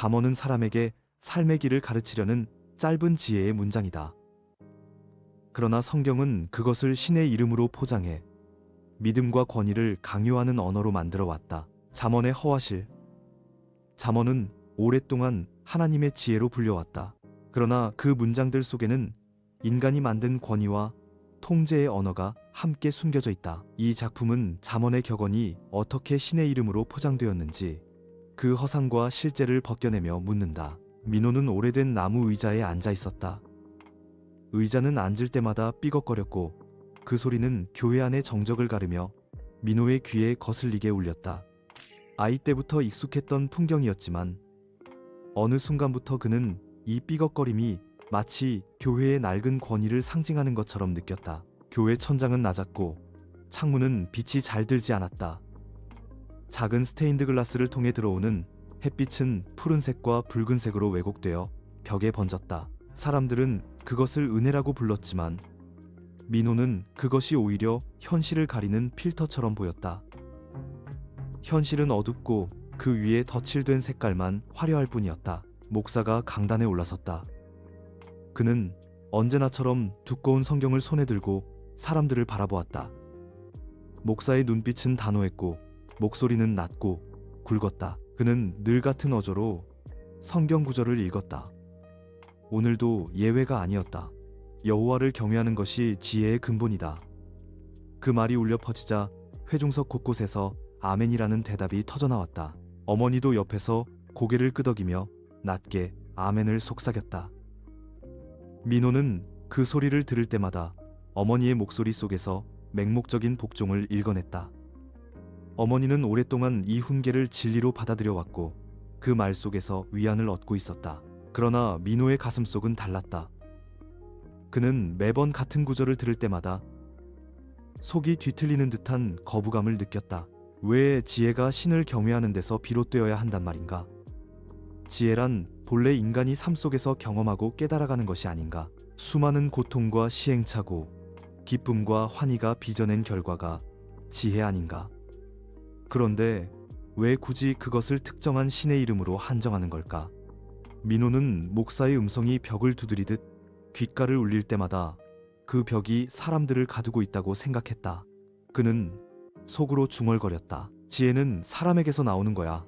잠언은 사람에게 삶의 길을 가르치려는 짧은 지혜의 문장이다. 그러나 성경은 그것을 신의 이름으로 포장해 믿음과 권위를 강요하는 언어로 만들어 왔다. 잠언의 허와실. 잠언은 오랫동안 하나님의 지혜로 불려왔다. 그러나 그 문장들 속에는 인간이 만든 권위와 통제의 언어가 함께 숨겨져 있다. 이 작품은 잠언의 격언이 어떻게 신의 이름으로 포장되었는지 그 허상과 실제를 벗겨내며 묻는다. 민호는 오래된 나무 의자에 앉아 있었다. 의자는 앉을 때마다 삐걱거렸고 그 소리는 교회 안의 정적을 가르며 민호의 귀에 거슬리게 울렸다. 아이 때부터 익숙했던 풍경이었지만 어느 순간부터 그는 이 삐걱거림이 마치 교회의 낡은 권위를 상징하는 것처럼 느꼈다. 교회 천장은 낮았고 창문은 빛이 잘 들지 않았다. 작은 스테인드 글라스를 통해 들어오는 햇빛은 푸른색과 붉은색으로 왜곡되어 벽에 번졌다. 사람들은 그것을 은혜라고 불렀지만 민호는 그것이 오히려 현실을 가리는 필터처럼 보였다. 현실은 어둡고 그 위에 덧칠된 색깔만 화려할 뿐이었다. 목사가 강단에 올라섰다. 그는 언제나처럼 두꺼운 성경을 손에 들고 사람들을 바라보았다. 목사의 눈빛은 단호했고 목소리는 낮고 굵었다. 그는 늘 같은 어조로 성경 구절을 읽었다. 오늘도 예외가 아니었다. 여호와를 경외하는 것이 지혜의 근본이다. 그 말이 울려 퍼지자 회중석 곳곳에서 아멘이라는 대답이 터져나왔다. 어머니도 옆에서 고개를 끄덕이며 낮게 아멘을 속삭였다. 민호는 그 소리를 들을 때마다 어머니의 목소리 속에서 맹목적인 복종을 읽어냈다. 어머니는 오랫동안 이 훈계를 진리로 받아들여 왔고 그 말 속에서 위안을 얻고 있었다. 그러나 민호의 가슴속은 달랐다. 그는 매번 같은 구절을 들을 때마다 속이 뒤틀리는 듯한 거부감을 느꼈다. 왜 지혜가 신을 경외하는 데서 비롯되어야 한단 말인가? 지혜란 본래 인간이 삶 속에서 경험하고 깨달아가는 것이 아닌가? 수많은 고통과 시행착오, 기쁨과 환희가 빚어낸 결과가 지혜 아닌가? 그런데 왜 굳이 그것을 특정한 신의 이름으로 한정하는 걸까? 민호는 목사의 음성이 벽을 두드리듯 귓가를 울릴 때마다 그 벽이 사람들을 가두고 있다고 생각했다. 그는 속으로 중얼거렸다. 지혜는 사람에게서 나오는 거야.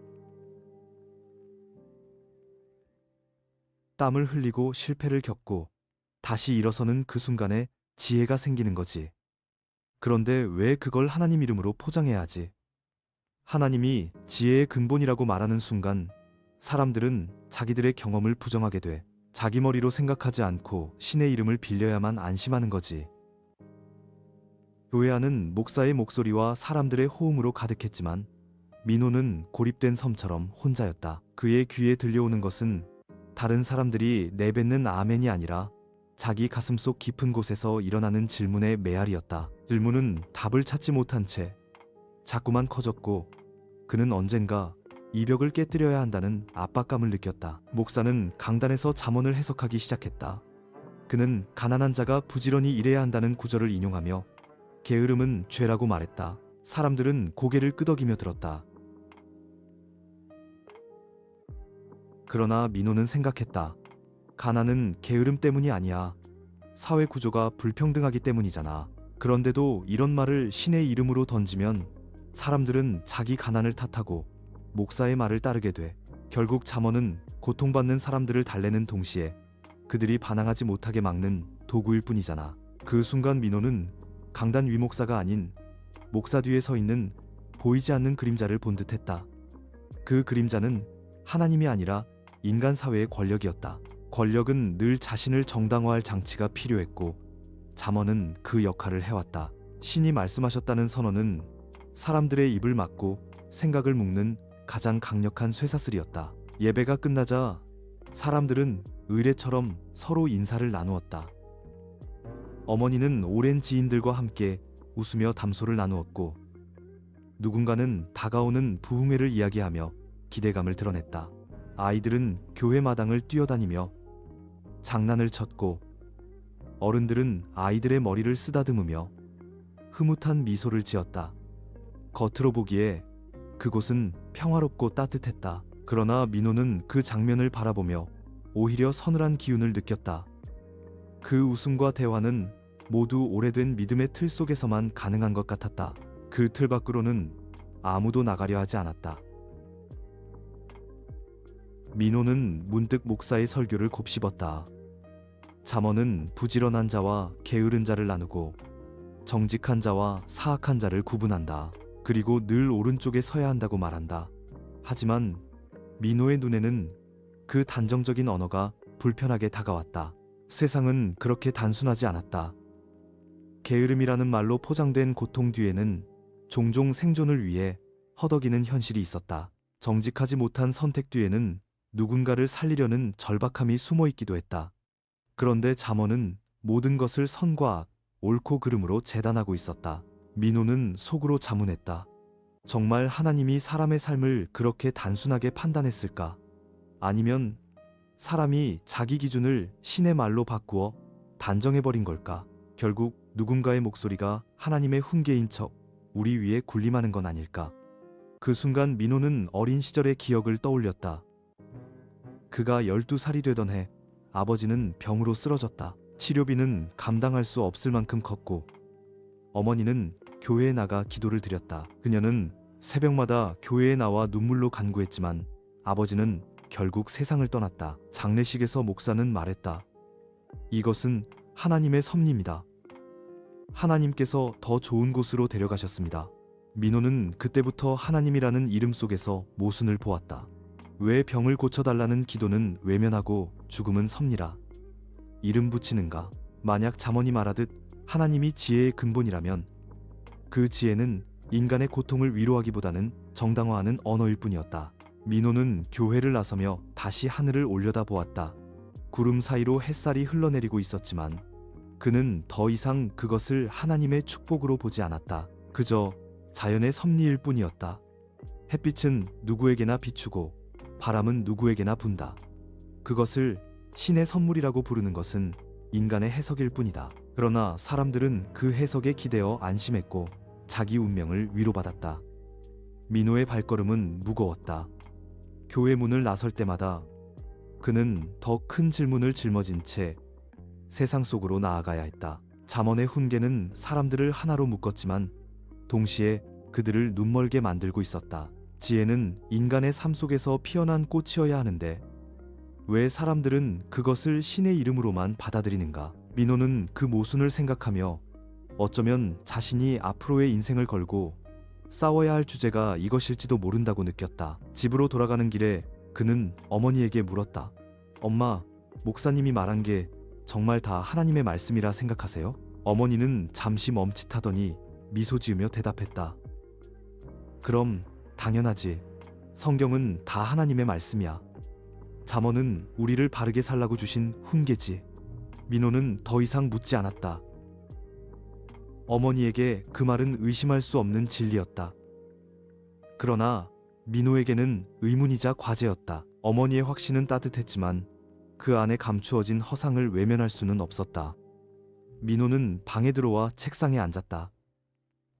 땀을 흘리고 실패를 겪고 다시 일어서는 그 순간에 지혜가 생기는 거지. 그런데 왜 그걸 하나님 이름으로 포장해야 하지? 하나님이 지혜의 근본이라고 말하는 순간 사람들은 자기들의 경험을 부정하게 돼. 자기 머리로 생각하지 않고 신의 이름을 빌려야만 안심하는 거지. 교회 안은 목사의 목소리와 사람들의 호응으로 가득했지만 민호는 고립된 섬처럼 혼자였다. 그의 귀에 들려오는 것은 다른 사람들이 내뱉는 아멘이 아니라 자기 가슴속 깊은 곳에서 일어나는 질문의 메아리였다. 질문은 답을 찾지 못한 채 자꾸만 커졌고 그는 언젠가 이 벽을 깨뜨려야 한다는 압박감을 느꼈다. 목사는 강단에서 잠언을 해석하기 시작했다. 그는 가난한 자가 부지런히 일해야 한다는 구절을 인용하며 게으름은 죄라고 말했다. 사람들은 고개를 끄덕이며 들었다. 그러나 민호는 생각했다. 가난은 게으름 때문이 아니야. 사회 구조가 불평등하기 때문이잖아. 그런데도 이런 말을 신의 이름으로 던지면 사람들은 자기 가난을 탓하고 목사의 말을 따르게 돼. 결국 잠언은 고통받는 사람들을 달래는 동시에 그들이 반항하지 못하게 막는 도구일 뿐이잖아. 그 순간 민호는 강단 위 목사가 아닌 목사 뒤에 서 있는 보이지 않는 그림자를 본 듯했다. 그 그림자는 하나님이 아니라 인간 사회의 권력이었다. 권력은 늘 자신을 정당화할 장치가 필요했고 잠언은 그 역할을 해왔다. 신이 말씀하셨다는 선언은 사람들의 입을 막고 생각을 묶는 가장 강력한 쇠사슬이었다. 예배가 끝나자 사람들은 의례처럼 서로 인사를 나누었다. 어머니는 오랜 지인들과 함께 웃으며 담소를 나누었고 누군가는 다가오는 부흥회를 이야기하며 기대감을 드러냈다. 아이들은 교회 마당을 뛰어다니며 장난을 쳤고 어른들은 아이들의 머리를 쓰다듬으며 흐뭇한 미소를 지었다. 겉으로 보기에 그곳은 평화롭고 따뜻했다. 그러나 민호는 그 장면을 바라보며 오히려 서늘한 기운을 느꼈다. 그 웃음과 대화는 모두 오래된 믿음의 틀 속에서만 가능한 것 같았다. 그 틀 밖으로는 아무도 나가려 하지 않았다. 민호는 문득 목사의 설교를 곱씹었다. 잠언은 부지런한 자와 게으른 자를 나누고 정직한 자와 사악한 자를 구분한다. 그리고 늘 오른쪽에 서야 한다고 말한다. 하지만 민호의 눈에는 그 단정적인 언어가 불편하게 다가왔다. 세상은 그렇게 단순하지 않았다. 게으름이라는 말로 포장된 고통 뒤에는 종종 생존을 위해 허덕이는 현실이 있었다. 정직하지 못한 선택 뒤에는 누군가를 살리려는 절박함이 숨어 있기도 했다. 그런데 잠언은 모든 것을 선과 악, 옳고 그름으로 재단하고 있었다. 민호는 속으로 자문했다. 정말 하나님이 사람의 삶을 그렇게 단순하게 판단했을까? 아니면 사람이 자기 기준을 신의 말로 바꾸어 단정해버린 걸까? 결국 누군가의 목소리가 하나님의 훈계인 척 우리 위에 군림하는 건 아닐까? 그 순간 민호는 어린 시절의 기억을 떠올렸다. 그가 12살이 되던 해 아버지는 병으로 쓰러졌다. 치료비는 감당할 수 없을 만큼 컸고 어머니는 교회에 나가 기도를 드렸다. 그녀는 새벽마다 교회에 나와 눈물로 간구했지만 아버지는 결국 세상을 떠났다. 장례식에서 목사는 말했다. 이것은 하나님의 섭리입니다. 하나님께서 더 좋은 곳으로 데려가셨습니다. 민호는 그때부터 하나님이라는 이름 속에서 모순을 보았다. 왜 병을 고쳐달라는 기도는 외면하고 죽음은 섭리라. 이름 붙이는가? 만약 잠언이 말하듯 하나님이 지혜의 근본이라면 그 지혜는 인간의 고통을 위로하기보다는 정당화하는 언어일 뿐이었다. 민호는 교회를 나서며 다시 하늘을 올려다보았다. 구름 사이로 햇살이 흘러내리고 있었지만 그는 더 이상 그것을 하나님의 축복으로 보지 않았다. 그저 자연의 섭리일 뿐이었다. 햇빛은 누구에게나 비추고 바람은 누구에게나 분다. 그것을 신의 선물이라고 부르는 것은 인간의 해석일 뿐이다. 그러나 사람들은 그 해석에 기대어 안심했고 자기 운명을 위로받았다. 민호의 발걸음은 무거웠다. 교회 문을 나설 때마다 그는 더 큰 질문을 짊어진 채 세상 속으로 나아가야 했다. 잠언의 훈계는 사람들을 하나로 묶었지만 동시에 그들을 눈멀게 만들고 있었다. 지혜는 인간의 삶 속에서 피어난 꽃이어야 하는데 왜 사람들은 그것을 신의 이름으로만 받아들이는가? 민호는 그 모순을 생각하며 어쩌면 자신이 앞으로의 인생을 걸고 싸워야 할 주제가 이것일지도 모른다고 느꼈다. 집으로 돌아가는 길에 그는 어머니에게 물었다. 엄마, 목사님이 말한 게 정말 다 하나님의 말씀이라 생각하세요? 어머니는 잠시 멈칫하더니 미소 지으며 대답했다. 그럼 당연하지. 성경은 다 하나님의 말씀이야. 잠언은 우리를 바르게 살라고 주신 훈계지. 민호는 더 이상 묻지 않았다. 어머니에게 그 말은 의심할 수 없는 진리였다. 그러나 민호에게는 의문이자 과제였다. 어머니의 확신은 따뜻했지만 그 안에 감추어진 허상을 외면할 수는 없었다. 민호는 방에 들어와 책상에 앉았다.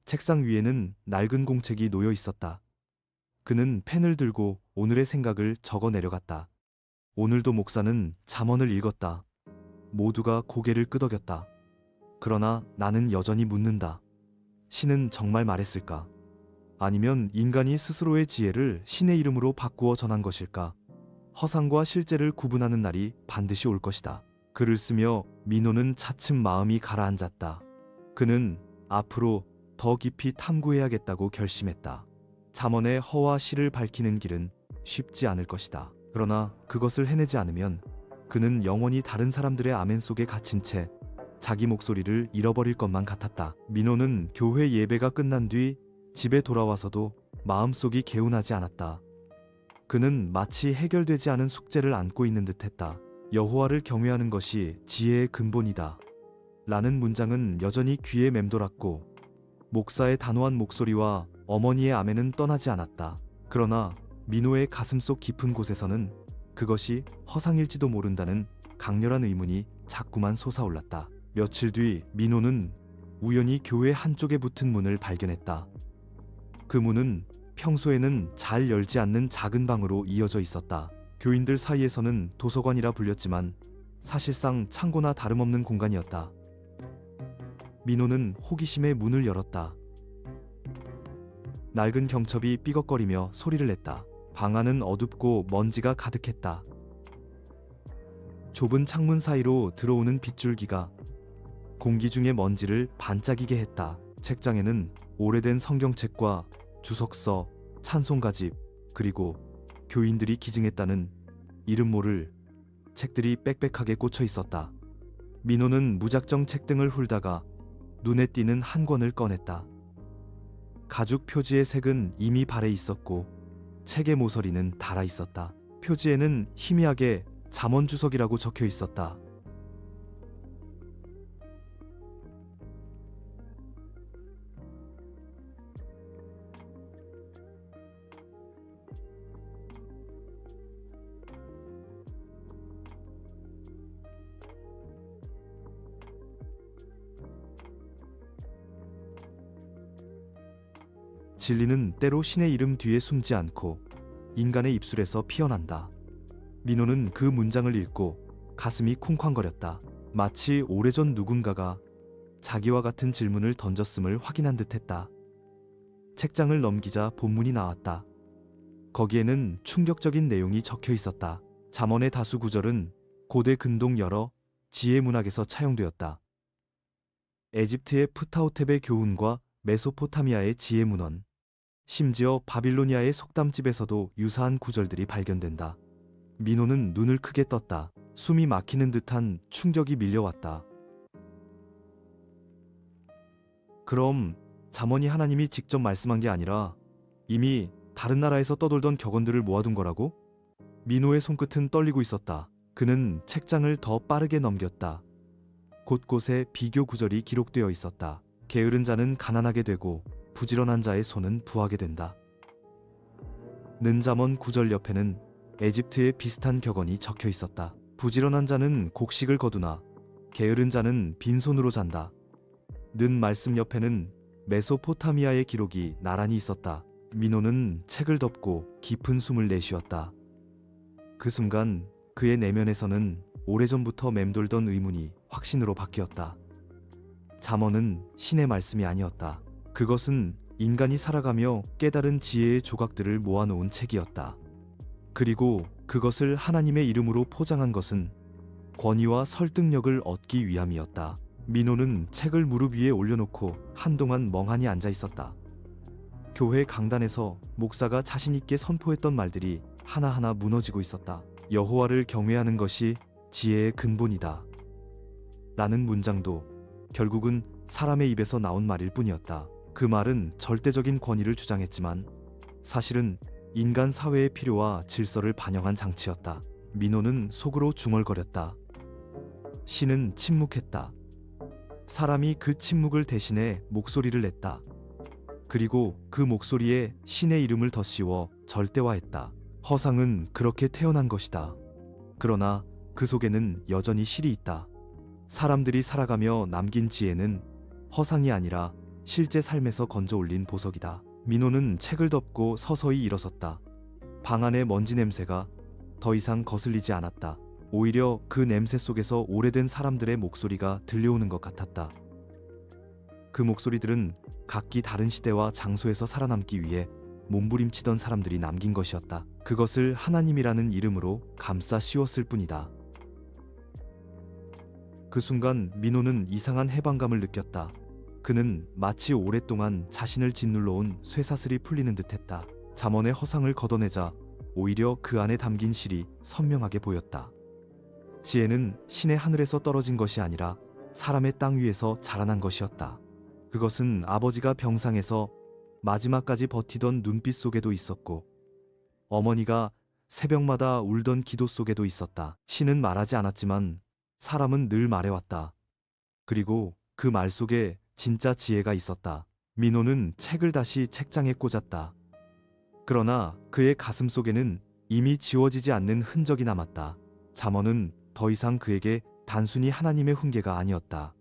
책상 위에는 낡은 공책이 놓여 있었다. 그는 펜을 들고 오늘의 생각을 적어 내려갔다. 오늘도 목사는 잠언을 읽었다. 모두가 고개를 끄덕였다. 그러나 나는 여전히 묻는다. 신은 정말 말했을까? 아니면 인간이 스스로의 지혜를 신의 이름으로 바꾸어 전한 것일까? 허상과 실제를 구분하는 날이 반드시 올 것이다. 글을 쓰며 민호는 차츰 마음이 가라앉았다. 그는 앞으로 더 깊이 탐구해야겠다고 결심했다. 잠언의 허와 실을 밝히는 길은 쉽지 않을 것이다. 그러나 그것을 해내지 않으면 그는 영원히 다른 사람들의 아멘 속에 갇힌 채 자기 목소리를 잃어버릴 것만 같았다. 민호는 교회 예배가 끝난 뒤 집에 돌아와서도 마음속이 개운하지 않았다. 그는 마치 해결되지 않은 숙제를 안고 있는 듯했다. 여호와를 경외하는 것이 지혜의 근본이다. 라는 문장은 여전히 귀에 맴돌았고 목사의 단호한 목소리와 어머니의 아멘은 떠나지 않았다. 그러나 민호의 가슴속 깊은 곳에서는 그것이 허상일지도 모른다는 강렬한 의문이 자꾸만 솟아올랐다. 며칠 뒤 민호는 우연히 교회 한쪽에 붙은 문을 발견했다. 그 문은 평소에는 잘 열지 않는 작은 방으로 이어져 있었다. 교인들 사이에서는 도서관이라 불렸지만 사실상 창고나 다름없는 공간이었다. 민호는 호기심에 문을 열었다. 낡은 경첩이 삐걱거리며 소리를 냈다. 방 안은 어둡고 먼지가 가득했다. 좁은 창문 사이로 들어오는 빗줄기가 공기 중의 먼지를 반짝이게 했다. 책장에는 오래된 성경책과 주석서, 찬송가집, 그리고 교인들이 기증했다는 이름 모를 책들이 빽빽하게 꽂혀 있었다. 민호는 무작정 책등을 훑다가 눈에 띄는 한 권을 꺼냈다. 가죽 표지의 색은 이미 발해 있었고 책의 모서리는 닳아 있었다. 표지에는 희미하게 잠언 주석이라고 적혀 있었다. 진리는 때로 신의 이름 뒤에 숨지 않고 인간의 입술에서 피어난다. 민호는 그 문장을 읽고 가슴이 쿵쾅거렸다. 마치 오래전 누군가가 자기와 같은 질문을 던졌음을 확인한 듯했다. 책장을 넘기자 본문이 나왔다. 거기에는 충격적인 내용이 적혀 있었다. 잠언의 다수 구절은 고대 근동 여러 지혜 문학에서 차용되었다. 에집트의 프타호텝의 교훈과 메소포타미아의 지혜 문헌, 심지어 바빌로니아의 속담집에서도 유사한 구절들이 발견된다. 민호는 눈을 크게 떴다. 숨이 막히는 듯한 충격이 밀려왔다. 그럼 잠언이 하나님이 직접 말씀한 게 아니라 이미 다른 나라에서 떠돌던 격언들을 모아둔 거라고? 민호의 손끝은 떨리고 있었다. 그는 책장을 더 빠르게 넘겼다. 곳곳에 비교 구절이 기록되어 있었다. 게으른 자는 가난하게 되고 부지런한 자의 손은 부하게 된다. 는 잠언 구절 옆에는 에집트의 비슷한 격언이 적혀 있었다. 부지런한 자는 곡식을 거두나 게으른 자는 빈손으로 잔다. 는 말씀 옆에는 메소포타미아의 기록이 나란히 있었다. 민호는 책을 덮고 깊은 숨을 내쉬었다. 그 순간 그의 내면에서는 오래전부터 맴돌던 의문이 확신으로 바뀌었다. 잠언은 신의 말씀이 아니었다. 그것은 인간이 살아가며 깨달은 지혜의 조각들을 모아놓은 책이었다. 그리고 그것을 하나님의 이름으로 포장한 것은 권위와 설득력을 얻기 위함이었다. 민호는 책을 무릎 위에 올려놓고 한동안 멍하니 앉아 있었다. 교회 강단에서 목사가 자신 있게 선포했던 말들이 하나하나 무너지고 있었다. 여호와를 경외하는 것이 지혜의 근본이다. 라는 문장도 결국은 사람의 입에서 나온 말일 뿐이었다. 그 말은 절대적인 권위를 주장했지만 사실은 인간 사회의 필요와 질서를 반영한 장치였다. 민호는 속으로 중얼거렸다. 신은 침묵했다. 사람이 그 침묵을 대신해 목소리를 냈다. 그리고 그 목소리에 신의 이름을 덧씌워 절대화했다. 허상은 그렇게 태어난 것이다. 그러나 그 속에는 여전히 실이 있다. 사람들이 살아가며 남긴 지혜는 허상이 아니라 실제 삶에서 건져 올린 보석이다. 민호는 책을 덮고 서서히 일어섰다. 방 안의 먼지 냄새가 더 이상 거슬리지 않았다. 오히려 그 냄새 속에서 오래된 사람들의 목소리가 들려오는 것 같았다. 그 목소리들은 각기 다른 시대와 장소에서 살아남기 위해 몸부림치던 사람들이 남긴 것이었다. 그것을 하나님이라는 이름으로 감싸 씌웠을 뿐이다. 그 순간 민호는 이상한 해방감을 느꼈다. 그는 마치 오랫동안 자신을 짓눌러온 쇠사슬이 풀리는 듯했다. 잠언의 허상을 걷어내자 오히려 그 안에 담긴 실이 선명하게 보였다. 지혜는 신의 하늘에서 떨어진 것이 아니라 사람의 땅 위에서 자라난 것이었다. 그것은 아버지가 병상에서 마지막까지 버티던 눈빛 속에도 있었고 어머니가 새벽마다 울던 기도 속에도 있었다. 신은 말하지 않았지만 사람은 늘 말해왔다. 그리고 그 말 속에 진짜 지혜가 있었다. 민호는 책을 다시 책장에 꽂았다. 그러나 그의 가슴 속에는 이미 지워지지 않는 흔적이 남았다. 잠언은 더 이상 그에게 단순히 하나님의 훈계가 아니었다.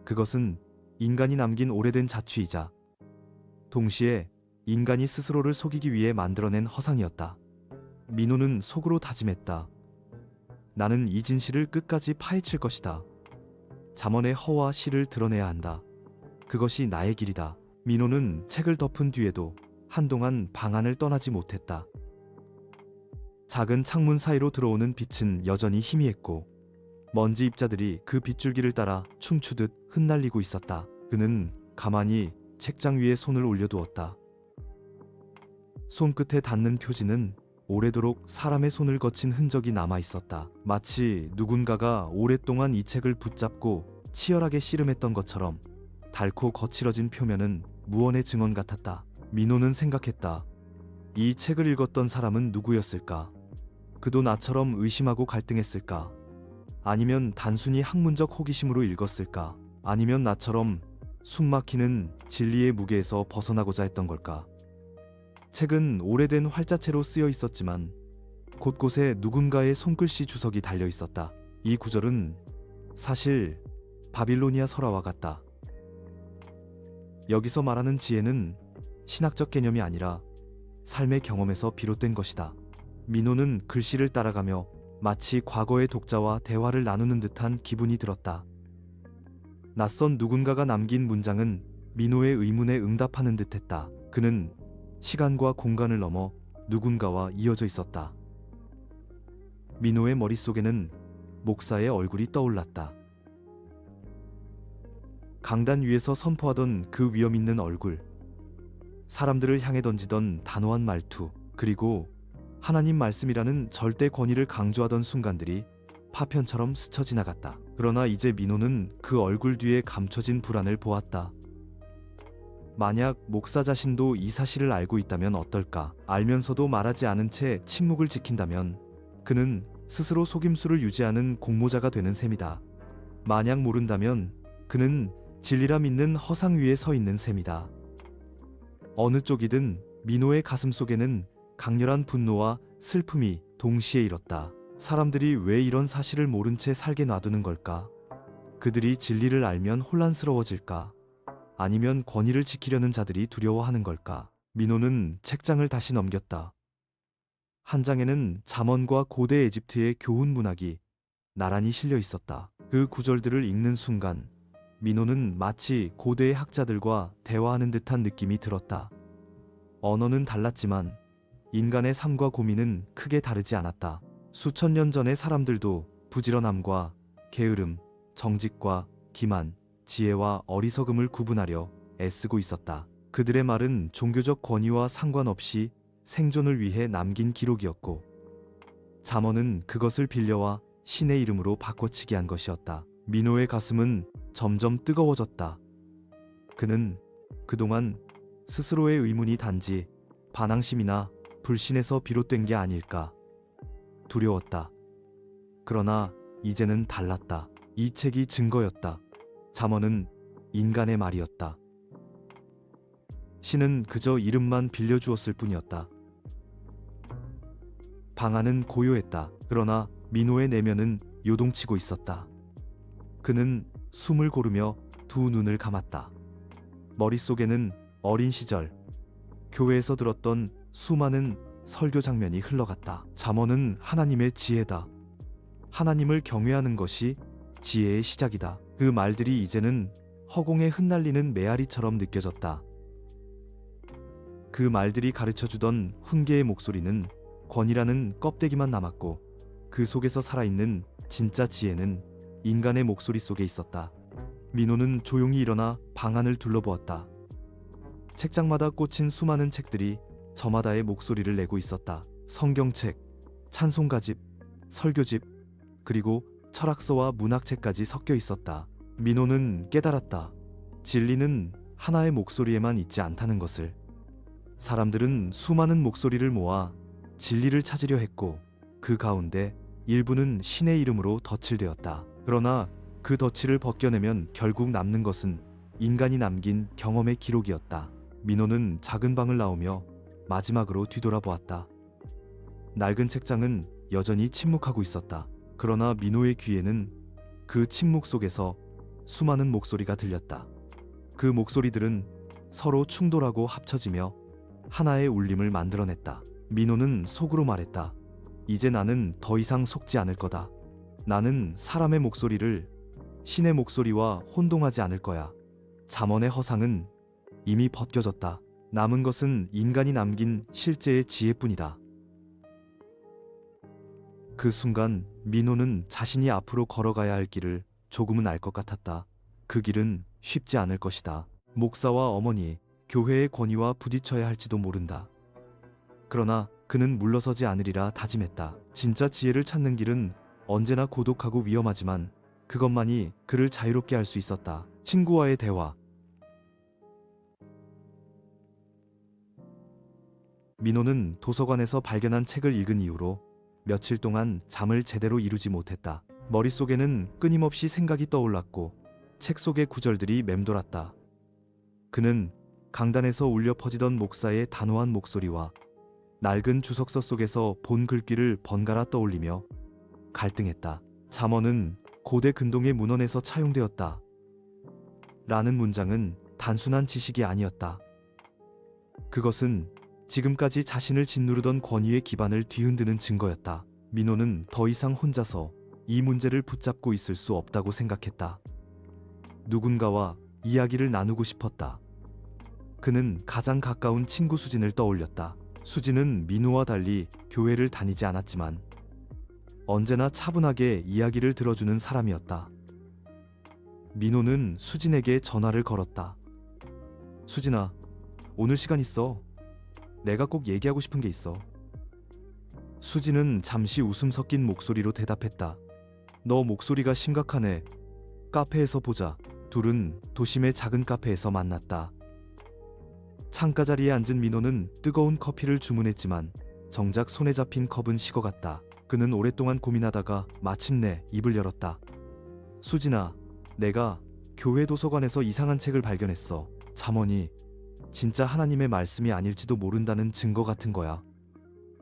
그것은 인간이 남긴 오래된 자취이자 동시에 인간이 스스로를 속이기 위해 만들어낸 허상이었다. 민호는 속으로 다짐했다. 나는 이 진실을 끝까지 파헤칠 것이다. 잠언의 허와 실을 드러내야 한다. 그것이 나의 길이다. 민호는 책을 덮은 뒤에도 한동안 방 안을 떠나지 못했다. 작은 창문 사이로 들어오는 빛은 여전히 희미했고 먼지 입자들이 그 빗줄기를 따라 춤추듯 흩날리고 있었다. 그는 가만히 책장 위에 손을 올려두었다. 손끝에 닿는 표지는 오래도록 사람의 손을 거친 흔적이 남아 있었다. 마치 누군가가 오랫동안 이 책을 붙잡고 치열하게 씨름했던 것처럼 닳고 거칠어진 표면은 무언의 증언 같았다. 민호는 생각했다. 이 책을 읽었던 사람은 누구였을까? 그도 나처럼 의심하고 갈등했을까? 아니면 단순히 학문적 호기심으로 읽었을까? 아니면 나처럼 숨막히는 진리의 무게에서 벗어나고자 했던 걸까? 책은 오래된 활자체로 쓰여 있었지만 곳곳에 누군가의 손글씨 주석이 달려 있었다. 이 구절은 사실 바빌로니아 설화와 같다. 여기서 말하는 지혜는 신학적 개념이 아니라 삶의 경험에서 비롯된 것이다. 민호는 글씨를 따라가며 마치 과거의 독자와 대화를 나누는 듯한 기분이 들었다. 낯선 누군가가 남긴 문장은 민호의 의문에 응답하는 듯했다. 그는 시간과 공간을 넘어 누군가와 이어져 있었다. 민호의 머릿속에는 목사의 얼굴이 떠올랐다. 강단 위에서 선포하던 그 위험 있는 얼굴, 사람들을 향해 던지던 단호한 말투, 그리고 하나님 말씀이라는 절대 권위를 강조하던 순간들이 파편처럼 스쳐 지나갔다. 그러나 이제 민호는 그 얼굴 뒤에 감춰진 불안을 보았다. 만약 목사 자신도 이 사실을 알고 있다면 어떨까? 알면서도 말하지 않은 채 침묵을 지킨다면 그는 스스로 속임수를 유지하는 공모자가 되는 셈이다. 만약 모른다면 그는 진리라 믿는 허상 위에 서 있는 셈이다. 어느 쪽이든 민호의 가슴 속에는 강렬한 분노와 슬픔이 동시에 일었다. 사람들이 왜 이런 사실을 모른 채 살게 놔두는 걸까? 그들이 진리를 알면 혼란스러워질까? 아니면 권위를 지키려는 자들이 두려워하는 걸까? 민호는 책장을 다시 넘겼다. 한 장에는 잠언과 고대 에집트의 교훈 문학이 나란히 실려 있었다. 그 구절들을 읽는 순간 민호는 마치 고대의 학자들과 대화하는 듯한 느낌이 들었다. 언어는 달랐지만 인간의 삶과 고민은 크게 다르지 않았다. 수천 년 전의 사람들도 부지런함과 게으름, 정직과 기만, 지혜와 어리석음을 구분하려 애쓰고 있었다. 그들의 말은 종교적 권위와 상관없이 생존을 위해 남긴 기록이었고 잠언은 그것을 빌려와 신의 이름으로 바꿔치기 한 것이었다. 민호의 가슴은 점점 뜨거워졌다. 그는 그동안 스스로의 의문이 단지 반항심이나 불신에서 비롯된 게 아닐까 두려웠다. 그러나 이제는 달랐다. 이 책이 증거였다. 잠언은 인간의 말이었다. 신은 그저 이름만 빌려주었을 뿐이었다. 방 안은 고요했다. 그러나 민호의 내면은 요동치고 있었다. 그는 숨을 고르며 두 눈을 감았다. 머릿속에는 어린 시절 교회에서 들었던 수많은 설교 장면이 흘러갔다. 잠언은 하나님의 지혜다. 하나님을 경외하는 것이 지혜의 시작이다. 그 말들이 이제는 허공에 흩날리는 메아리처럼 느껴졌다. 그 말들이 가르쳐주던 훈계의 목소리는 권위라는 껍데기만 남았고 그 속에서 살아있는 진짜 지혜는 인간의 목소리 속에 있었다. 민호는 조용히 일어나 방 안을 둘러보았다. 책장마다 꽂힌 수많은 책들이 저마다의 목소리를 내고 있었다. 성경책, 찬송가집, 설교집, 그리고 철학서와 문학책까지 섞여 있었다. 민호는 깨달았다. 진리는 하나의 목소리에만 있지 않다는 것을. 사람들은 수많은 목소리를 모아 진리를 찾으려 했고 그 가운데 일부는 신의 이름으로 덧칠되었다. 그러나 그 덧칠을 벗겨내면 결국 남는 것은 인간이 남긴 경험의 기록이었다. 민호는 작은 방을 나오며 마지막으로 뒤돌아보았다. 낡은 책장은 여전히 침묵하고 있었다. 그러나 민호의 귀에는 그 침묵 속에서 수많은 목소리가 들렸다. 그 목소리들은 서로 충돌하고 합쳐지며 하나의 울림을 만들어냈다. 민호는 속으로 말했다. 이제 나는 더 이상 속지 않을 거다. 나는 사람의 목소리를 신의 목소리와 혼동하지 않을 거야. 잠언의 허상은 이미 벗겨졌다. 남은 것은 인간이 남긴 실제의 지혜뿐이다. 그 순간 민호는 자신이 앞으로 걸어가야 할 길을 조금은 알 것 같았다. 그 길은 쉽지 않을 것이다. 목사와 어머니, 교회의 권위와 부딪혀야 할지도 모른다. 그러나 그는 물러서지 않으리라 다짐했다. 진짜 지혜를 찾는 길은 언제나 고독하고 위험하지만 그것만이 그를 자유롭게 할 수 있었다. 친구와의 대화. 민호는 도서관에서 발견한 책을 읽은 이후로 며칠 동안 잠을 제대로 이루지 못했다. 머릿속에는 끊임없이 생각이 떠올랐고 책 속의 구절들이 맴돌았다. 그는 강단에서 울려 퍼지던 목사의 단호한 목소리와 낡은 주석서 속에서 본 글귀를 번갈아 떠올리며 갈등했다. 잠언은 고대 근동의 문헌에서 차용되었다. 라는 문장은 단순한 지식이 아니었다. 그것은 지금까지 자신을 짓누르던 권위의 기반을 뒤흔드는 증거였다. 민호는 더 이상 혼자서 이 문제를 붙잡고 있을 수 없다고 생각했다. 누군가와 이야기를 나누고 싶었다. 그는 가장 가까운 친구 수진을 떠올렸다. 수진은 민호와 달리 교회를 다니지 않았지만 언제나 차분하게 이야기를 들어주는 사람이었다. 민호는 수진에게 전화를 걸었다. 수진아, 오늘 시간 있어? 내가 꼭 얘기하고 싶은 게 있어. 수진은 잠시 웃음 섞인 목소리로 대답했다. 너 목소리가 심각하네. 카페에서 보자. 둘은 도심의 작은 카페에서 만났다. 창가 자리에 앉은 민호는 뜨거운 커피를 주문했지만 정작 손에 잡힌 컵은 식어갔다. 그는 오랫동안 고민하다가 마침내 입을 열었다. 수진아, 내가 교회 도서관에서 이상한 책을 발견했어. 잠언이 진짜 하나님의 말씀이 아닐지도 모른다는 증거 같은 거야.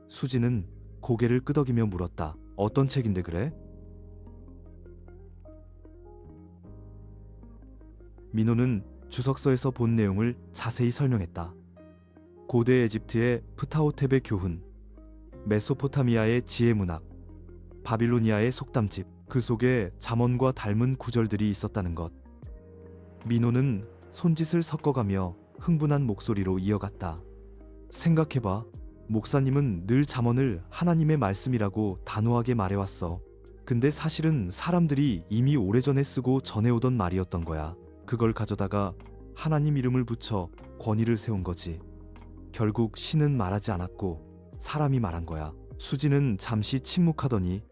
수진은 고개를 끄덕이며 물었다. 어떤 책인데 그래? 민호는 주석서에서 본 내용을 자세히 설명했다. 고대 에집트의 프타호텝의 교훈, 메소포타미아의 지혜문학, 바빌로니아의 속담집, 그 속에 잠언과 닮은 구절들이 있었다는 것. 민호는 손짓을 섞어가며 흥분한 목소리로 이어갔다. 생각해봐. 목사님은 늘 잠언을 하나님의 말씀이라고 단호하게 말해왔어. 근데 사실은 사람들이 이미 오래전에 쓰고 전해오던 말이었던 거야. 그걸 가져다가 하나님 이름을 붙여 권위를 세운 거지. 결국 신은 말하지 않았고 사람이 말한 거야. 수지는 잠시 침묵하더니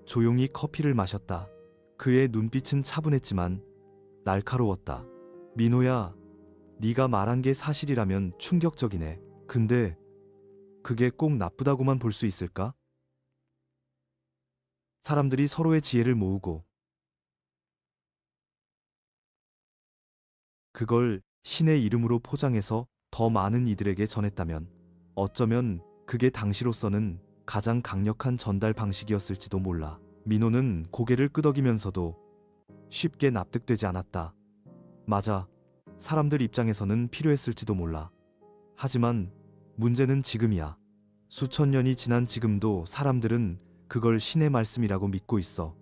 조용히 커피를 마셨다. 그의 눈빛은 차분했지만 날카로웠다. 민호야, 네가 말한 게 사실이라면 충격적이네. 근데 그게 꼭 나쁘다고만 볼 수 있을까? 사람들이 서로의 지혜를 모으고 그걸 신의 이름으로 포장해서 더 많은 이들에게 전했다면 어쩌면 그게 당시로서는 가장 강력한 전달 방식이었을지도 몰라. 민호는 고개를 끄덕이면서도 쉽게 납득되지 않았다. 맞아. 사람들 입장에서는 필요했을지도 몰라. 하지만 문제는 지금이야. 수천 년이 지난 지금도 사람들은 그걸 신의 말씀이라고 믿고 있어.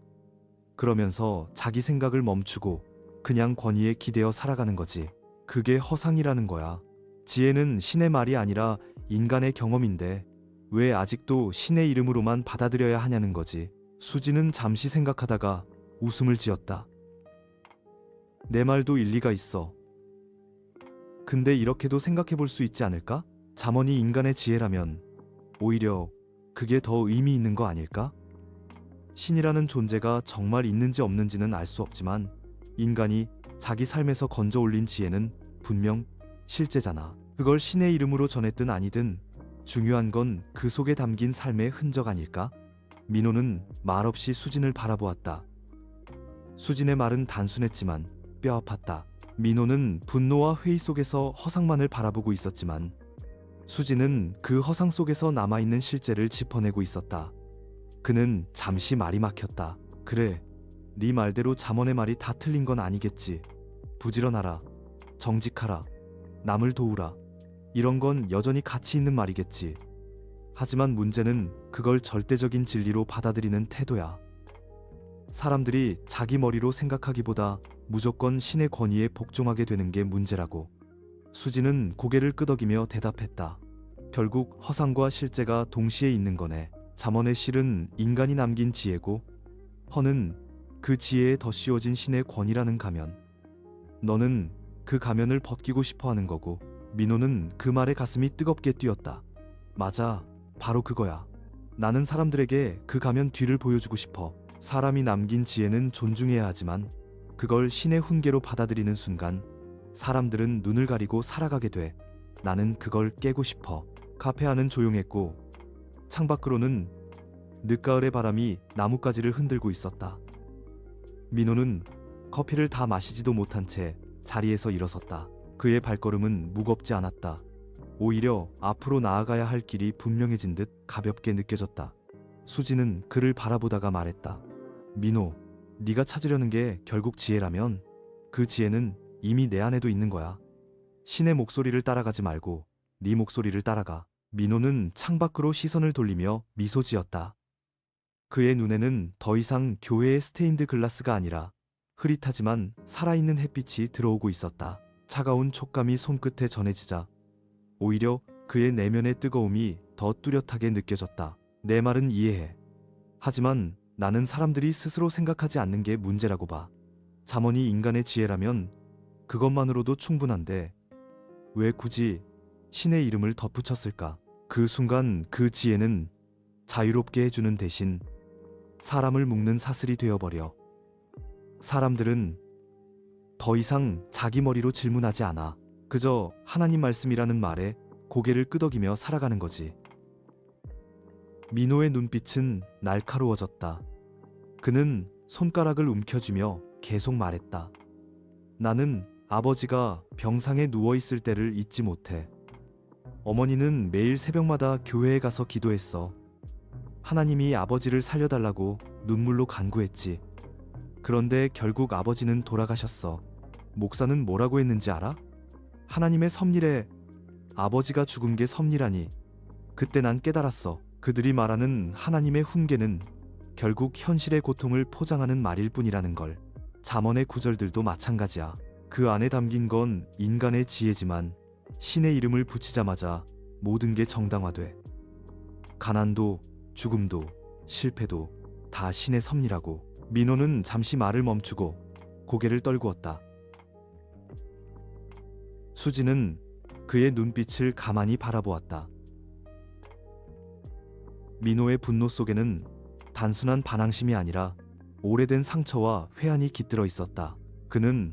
그러면서 자기 생각을 멈추고 그냥 권위에 기대어 살아가는 거지. 그게 허상이라는 거야. 지혜는 신의 말이 아니라 인간의 경험인데 왜 아직도 신의 이름으로만 받아들여야 하냐는 거지. 수지는 잠시 생각하다가 웃음을 지었다. 내 말도 일리가 있어. 근데 이렇게도 생각해 볼 수 있지 않을까? 잠언이 인간의 지혜라면 오히려 그게 더 의미 있는 거 아닐까? 신이라는 존재가 정말 있는지 없는지는 알 수 없지만 인간이 자기 삶에서 건져 올린 지혜는 분명 실제잖아. 그걸 신의 이름으로 전했든 아니든 중요한 건 그 속에 담긴 삶의 흔적 아닐까? 민호는 말없이 수진을 바라보았다. 수진의 말은 단순했지만 뼈 아팠다. 민호는 분노와 회의 속에서 허상만을 바라보고 있었지만 수진은 그 허상 속에서 남아있는 실제를 짚어내고 있었다. 그는 잠시 말이 막혔다. 그래, 네 말대로 잠언의 말이 다 틀린 건 아니겠지. 부지런하라, 정직하라, 남을 도우라. 이런 건 여전히 가치 있는 말이겠지. 하지만 문제는 그걸 절대적인 진리로 받아들이는 태도야. 사람들이 자기 머리로 생각하기보다 무조건 신의 권위에 복종하게 되는 게 문제라고. 수지는 고개를 끄덕이며 대답했다. 결국 허상과 실제가 동시에 있는 거네. 잠언의 실은 인간이 남긴 지혜고, 허는 그 지혜에 덧씌워진 신의 권위라는 가면. 너는 그 가면을 벗기고 싶어 하는 거고. 민호는 그 말에 가슴이 뜨겁게 뛰었다. 맞아, 바로 그거야. 나는 사람들에게 그 가면 뒤를 보여주고 싶어. 사람이 남긴 지혜는 존중해야 하지만 그걸 신의 훈계로 받아들이는 순간 사람들은 눈을 가리고 살아가게 돼. 나는 그걸 깨고 싶어. 카페 안은 조용했고 창밖으로는 늦가을의 바람이 나뭇가지를 흔들고 있었다. 민호는 커피를 다 마시지도 못한 채 자리에서 일어섰다. 그의 발걸음은 무겁지 않았다. 오히려 앞으로 나아가야 할 길이 분명해진 듯 가볍게 느껴졌다. 수지는 그를 바라보다가 말했다. 민호, 네가 찾으려는 게 결국 지혜라면 그 지혜는 이미 내 안에도 있는 거야. 신의 목소리를 따라가지 말고 네 목소리를 따라가. 민호는 창밖으로 시선을 돌리며 미소 지었다. 그의 눈에는 더 이상 교회의 스테인드 글라스가 아니라 흐릿하지만 살아있는 햇빛이 들어오고 있었다. 차가운 촉감이 손끝에 전해지자 오히려 그의 내면의 뜨거움이 더 뚜렷하게 느껴졌다. 내 말은 이해해. 하지만 나는 사람들이 스스로 생각하지 않는 게 문제라고 봐. 잠언이 인간의 지혜라면 그것만으로도 충분한데 왜 굳이 신의 이름을 덧붙였을까? 그 순간 그 지혜는 자유롭게 해주는 대신 사람을 묶는 사슬이 되어버려. 사람들은 더 이상 자기 머리로 질문하지 않아. 그저 하나님 말씀이라는 말에 고개를 끄덕이며 살아가는 거지. 민호의 눈빛은 날카로워졌다. 그는 손가락을 움켜쥐며 계속 말했다. 나는 아버지가 병상에 누워있을 때를 잊지 못해. 어머니는 매일 새벽마다 교회에 가서 기도했어. 하나님이 아버지를 살려달라고 눈물로 간구했지. 그런데 결국 아버지는 돌아가셨어. 목사는 뭐라고 했는지 알아? 하나님의 섭리래. 아버지가 죽은 게 섭리라니. 그때 난 깨달았어. 그들이 말하는 하나님의 훈계는 결국 현실의 고통을 포장하는 말일 뿐이라는 걸. 잠언의 구절들도 마찬가지야. 그 안에 담긴 건 인간의 지혜지만 신의 이름을 붙이자마자 모든 게 정당화돼. 가난도 죽음도 실패도 다 신의 섭리라고. 민호는 잠시 말을 멈추고 고개를 떨구었다. 수지는 그의 눈빛을 가만히 바라보았다. 민호의 분노 속에는 단순한 반항심이 아니라 오래된 상처와 회한이 깃들어 있었다. 그는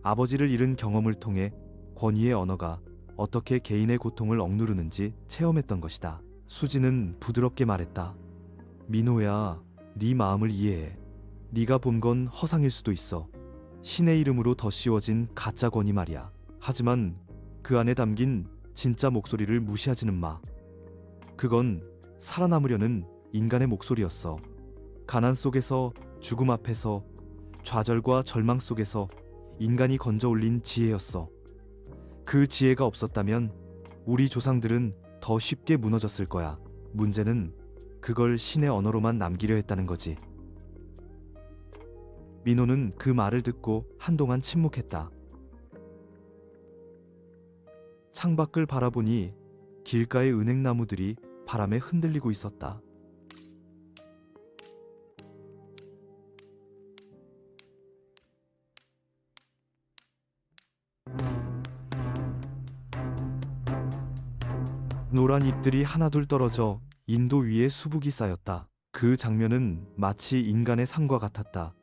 아버지를 잃은 경험을 통해 권위의 언어가 어떻게 개인의 고통을 억누르는지 체험했던 것이다. 수지는 부드럽게 말했다. 민호야, 네 마음을 이해해. 네가 본 건 허상일 수도 있어. 신의 이름으로 덧씌워진 가짜 권위 말이야. 하지만 그 안에 담긴 진짜 목소리를 무시하지는 마. 그건 살아남으려는 인간의 목소리였어. 가난 속에서, 죽음 앞에서, 좌절과 절망 속에서 인간이 건져 올린 지혜였어. 그 지혜가 없었다면 우리 조상들은 더 쉽게 무너졌을 거야. 문제는 그걸 신의 언어로만 남기려 했다는 거지. 민호는 그 말을 듣고 한동안 침묵했다. 창밖을 바라보니 길가의 은행나무들이 바람에 흔들리고 있었다. 노란 잎들이 하나둘 떨어져 인도 위에 수북이 쌓였다. 그 장면은 마치 인간의 삶과 같았다.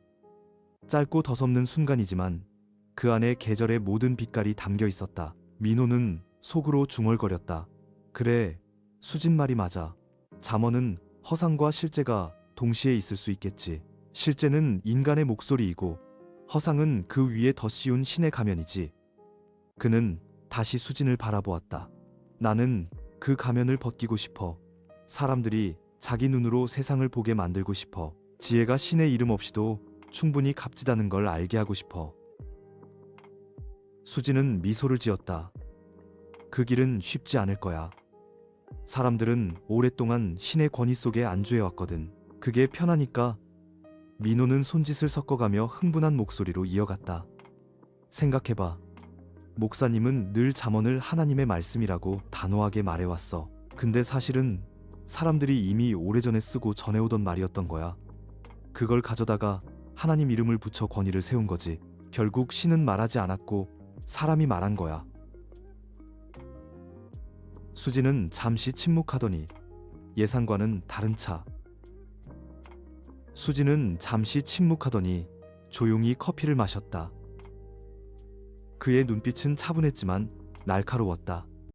짧고 더섭는 순간이지만 그 안에 계절의 모든 빛깔이 담겨 있었다. 민호는 속으로 중얼거렸다. 그래, 수진 말이 맞아. 잠언은 허상과 실제가 동시에 있을 수 있겠지. 실제는 인간의 목소리이고 허상은 그 위에 덧씌운 신의 가면이지. 그는 다시 수진을 바라보았다. 나는 그 가면을 벗기고 싶어. 사람들이 자기 눈으로 세상을 보게 만들고 싶어. 지혜가 신의 이름 없이도 충분히 값지다는 걸 알게 하고 싶어. 수지는 미소를 지었다. 그 길은 쉽지 않을 거야. 사람들은 오랫동안 신의 권위 속에 안주해왔거든. 그게 편하니까. 민호는 손짓을 섞어가며 흥분한 목소리로 이어갔다. 생각해봐. 목사님은 늘 잠언을 하나님의 말씀이라고 단호하게 말해왔어. 근데 사실은 사람들이 이미 오래전에 쓰고 전해오던 말이었던 거야. 그걸 가져다가 하나님 이름을 붙여 권위를 세운 거지. 결국 신은 말하지 않았고 사람이 말한 거야. 수지는 잠시 침묵하더니 예상과는 다른 차. 수지는 잠시 침묵하더니 조용히 커피를 마셨다. 그의 눈빛은 차분했지만 날카로웠다.